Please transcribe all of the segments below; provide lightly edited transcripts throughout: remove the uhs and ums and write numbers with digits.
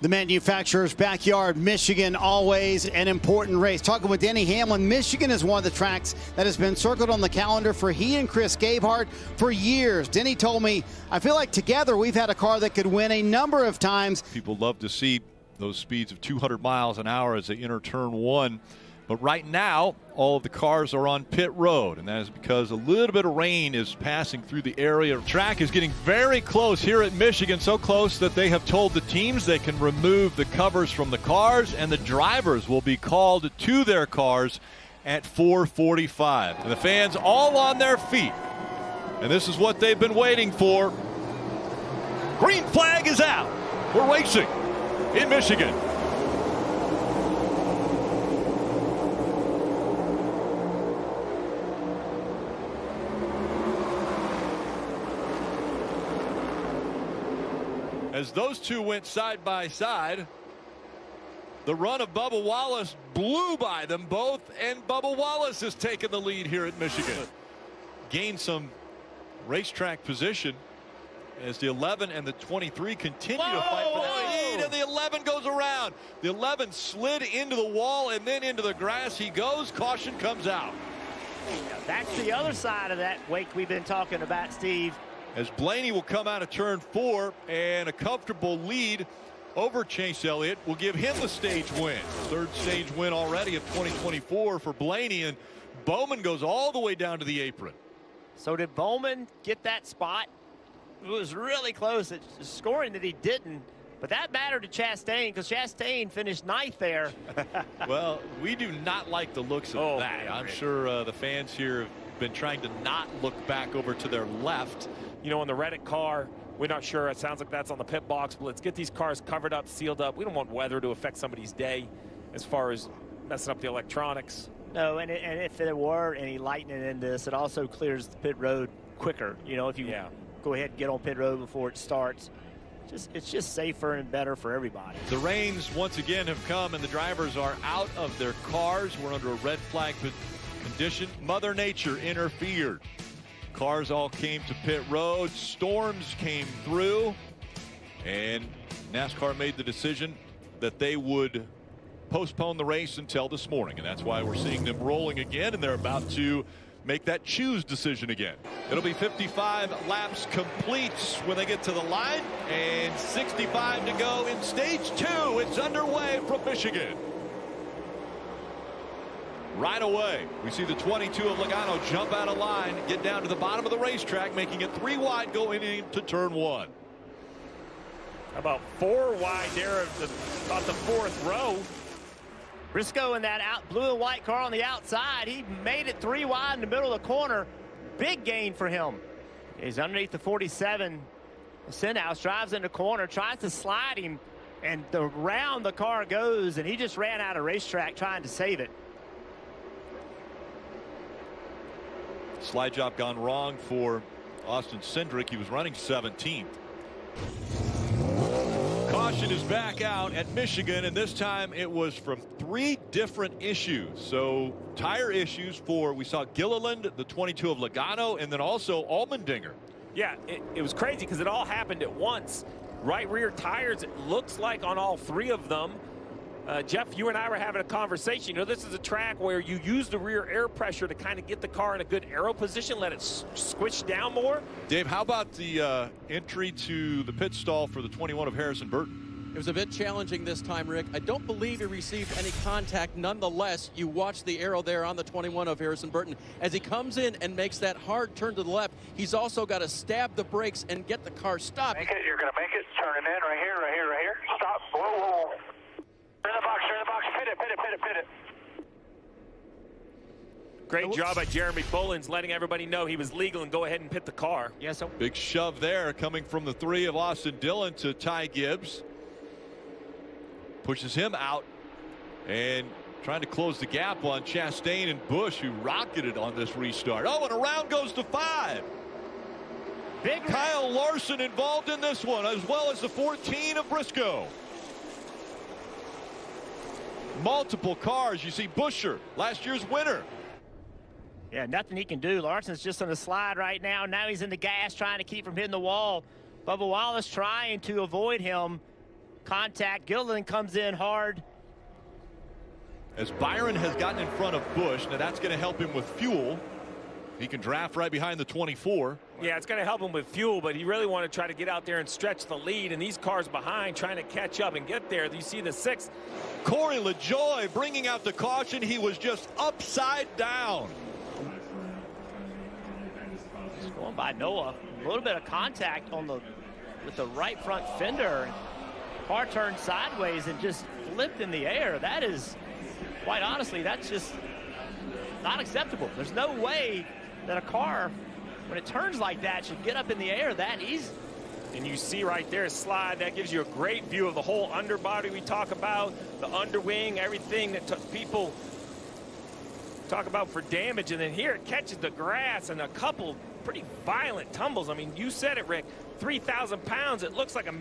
The manufacturer's backyard, Michigan, always an important race. Talking with Denny Hamlin, Michigan is one of the tracks that has been circled on the calendar for he and Chris Gabehart for years. Denny told me, I feel like together we've had a car that could win a number of times. People love to see those speeds of 200 miles an hour as they enter turn one. But right now, all of the cars are on pit road, and that is because a little bit of rain is passing through the area. The track is getting very close here at Michigan, so close that they have told the teams they can remove the covers from the cars, and the drivers will be called to their cars at 4:45. And the fans all on their feet, and this is what they've been waiting for. Green flag is out. We're racing in Michigan. As those two went side by side, the run of Bubba Wallace blew by them both, and Bubba Wallace has taken the lead here at Michigan. Gained some racetrack position as the 11 and the 23 continue to fight for the lead, and the 11 goes around. The 11 slid into the wall and then into the grass. He goes. Caution comes out. That's the other side of that wake we've been talking about, Steve. As Blaney will come out of turn 4, and a comfortable lead over Chase Elliott will give him the stage win. Third stage win already of 2024 for Blaney, and Bowman goes all the way down to the apron. So did Bowman get that spot? It was really close at scoring that he didn't, but that mattered to Chastain because Chastain finished 9th there. Well, we do not like the looks of that. I'm sure the fans here have been trying to not look back over to their left. You know, in the Reddit car, we're not sure. It sounds like that's on the pit box, but let's get these cars covered up, sealed up. We don't want weather to affect somebody's day as far as messing up the electronics. No, and if there were any lightning in this, it also clears the pit road quicker. You know, if you go ahead and get on pit road before it starts, it's just safer and better for everybody. The rains once again have come, and the drivers are out of their cars. We're under a red flag condition. Mother Nature interfered. Cars all came to pit road. Storms came through, and NASCAR made the decision that they would postpone the race until this morning, and that's why we're seeing them rolling again, and they're about to make that choose decision again. It'll be 55 laps complete when they get to the line, and 65 to go in stage 2. It's underway from Michigan. Right away, we see the 22 of Logano jump out of line, get down to the bottom of the racetrack, making it 3 wide going into turn 1. About 4 wide there, about the 4th row. Briscoe in that blue and white car on the outside, he made it 3 wide in the middle of the corner. Big gain for him. He's underneath the 47. Stenhouse drives in the corner, tries to slide him, and around the car goes, and he just ran out of racetrack trying to save it. Slide job gone wrong for Austin Cindric. He was running 17th. Caution is back out at Michigan, and this time it was from 3 different issues. So tire issues for, we saw Gilliland, the 22 of Logano, and then also Allmendinger. Yeah, it was crazy because it all happened at once. Right rear tires, it looks like on all 3 of them. Jeff, you and I were having a conversation. You know, this is a track where you use the rear air pressure to kind of get the car in a good aero position, let it squish down more. Dave, how about the entry to the pit stall for the 21 of Harrison Burton? It was a bit challenging this time, Rick. I don't believe he received any contact. Nonetheless, you watch the arrow there on the 21 of Harrison Burton. As he comes in and makes that hard turn to the left, he's also got to stab the brakes and get the car stopped. Make it, you're going to make it. Turning in right here, right here, right here. Stop. Whoa, whoa, whoa. In the box, pit it. Great job by Jeremy Bolins letting everybody know he was legal and go ahead and pit the car. Yes, sir. Big shove there coming from the 3 of Austin Dillon to Ty Gibbs. Pushes him out and trying to close the gap on Chastain and Busch, who rocketed on this restart. Oh, and around goes to 5. Big Kyle Larson involved in this one, as well as the 14 of Briscoe. Multiple cars. You see Buescher, last year's winner. Yeah, nothing he can do. Larson's just on the slide right now. Now he's in the gas trying to keep from hitting the wall. Bubba Wallace trying to avoid him. contact. Gilliland comes in hard. As Byron has gotten in front of Busch, now that's going to help him with fuel. He can draft right behind the 24. Yeah, it's going to help him with fuel, but he really wanted to try to get out there and stretch the lead, and these cars behind trying to catch up and get there. You see the 6th. Corey LaJoie bringing out the caution. He was just upside down. Just going by Noah. A little bit of contact on with the right front fender. Car turned sideways and just flipped in the air. That is, quite honestly, that's just not acceptable. There's no way that a car, when it turns like that, should get up in the air that easy. And you see right there a slide that gives you a great view of the whole underbody we talk about, the underwing, everything that people talk about for damage. And then here it catches the grass and a couple pretty violent tumbles. I mean, you said it, Rick, 3,000 pounds. It looks like a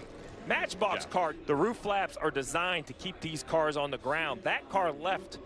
Matchbox car. The roof flaps are designed to keep these cars on the ground. That car left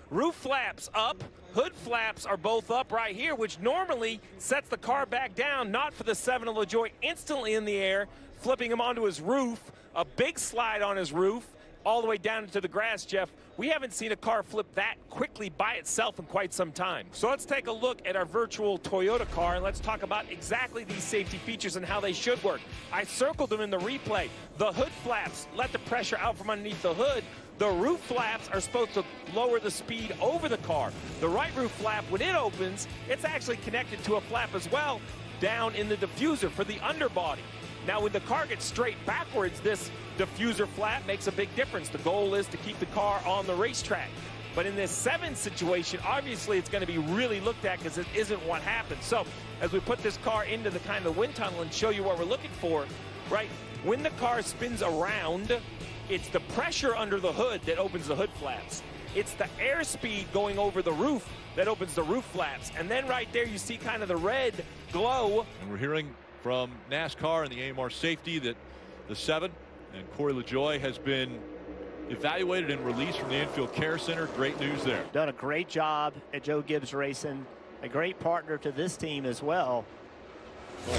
roof flaps up. Hood flaps are both up right here, which normally sets the car back down, not for the 7 of LaJoie, instantly in the air, flipping him onto his roof, a big slide on his roof, all the way down into the grass, Jeff. We haven't seen a car flip that quickly by itself in quite some time. So let's take a look at our virtual Toyota car, and let's talk about exactly these safety features and how they should work. I circled them in the replay. The hood flaps let the pressure out from underneath the hood. The roof flaps are supposed to lower the speed over the car. The right roof flap, when it opens, it's actually connected to a flap as well down in the diffuser for the underbody. Now, when the car gets straight backwards, this diffuser flap makes a big difference. The goal is to keep the car on the racetrack. But in this 7 situation, obviously it's going to be really looked at because it isn't what happened. So as we put this car into the kind of wind tunnel and show you what we're looking for, right, when the car spins around, it's the pressure under the hood that opens the hood flaps. It's the airspeed going over the roof that opens the roof flaps. And then right there you see kind of the red glow. And we're hearing from Nascar and the AMR safety that the 7 and Corey LaJoie has been evaluated and released from the infield care center. Great news there. Done a great job at Joe Gibbs Racing. A great partner to this team as well.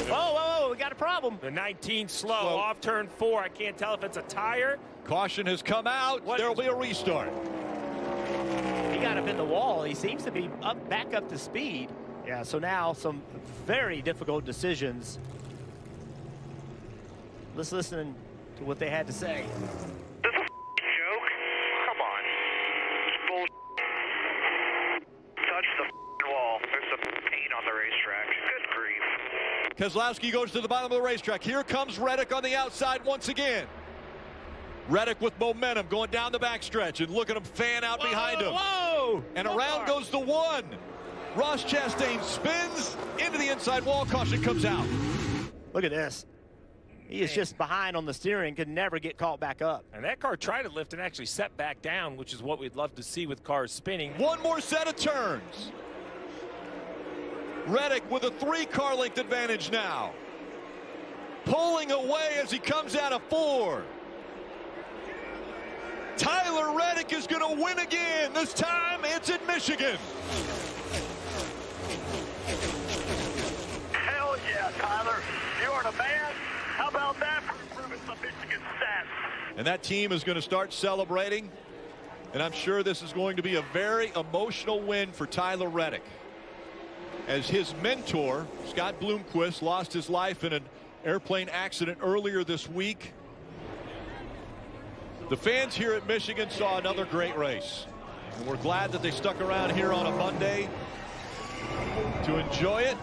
Oh, we got a problem. The 19 slow off turn 4. I can't tell if it's a tire. Caution has come out. There'll be a restart. He got up in the wall. He seems to be back up to speed. Yeah, so now some very difficult decisions. Let's listen to what they had to say. This is a joke? Come on. It's bull. Touch the wall. There's some paint on the racetrack. Good grief. Keselowski goes to the bottom of the racetrack. Here comes Reddick on the outside once again. Reddick with momentum going down the backstretch, and look at him fan out behind him. Whoa! And around goes the 1. Ross Chastain spins into the inside wall. Caution comes out. Look at this. He is just behind on the steering, could never get caught back up. And that car tried to lift and actually set back down, which is what we'd love to see with cars spinning. One more set of turns. Reddick with a 3-car length advantage now. Pulling away as he comes out of 4. Tyler Reddick is going to win again. This time it's in Michigan. Hell yeah, Tyler. You're the man. How about that for improving some Michigan stats? And that team is going to start celebrating. And I'm sure this is going to be a very emotional win for Tyler Reddick, as his mentor, Scott Bloomquist, lost his life in an airplane accident earlier this week. The fans here at Michigan saw another great race. And we're glad that they stuck around here on a Monday to enjoy it.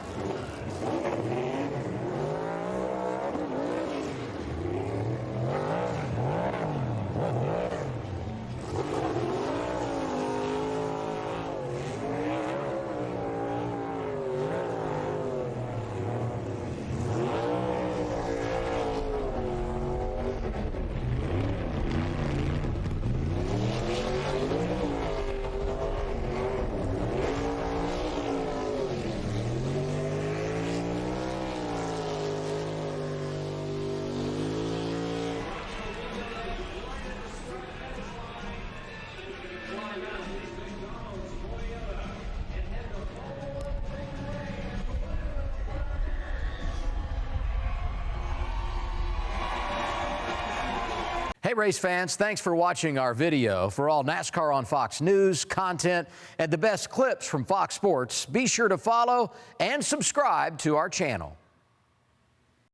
Hey, race fans, thanks for watching our video. For all NASCAR on Fox News, content, and the best clips from Fox Sports, be sure to follow and subscribe to our channel.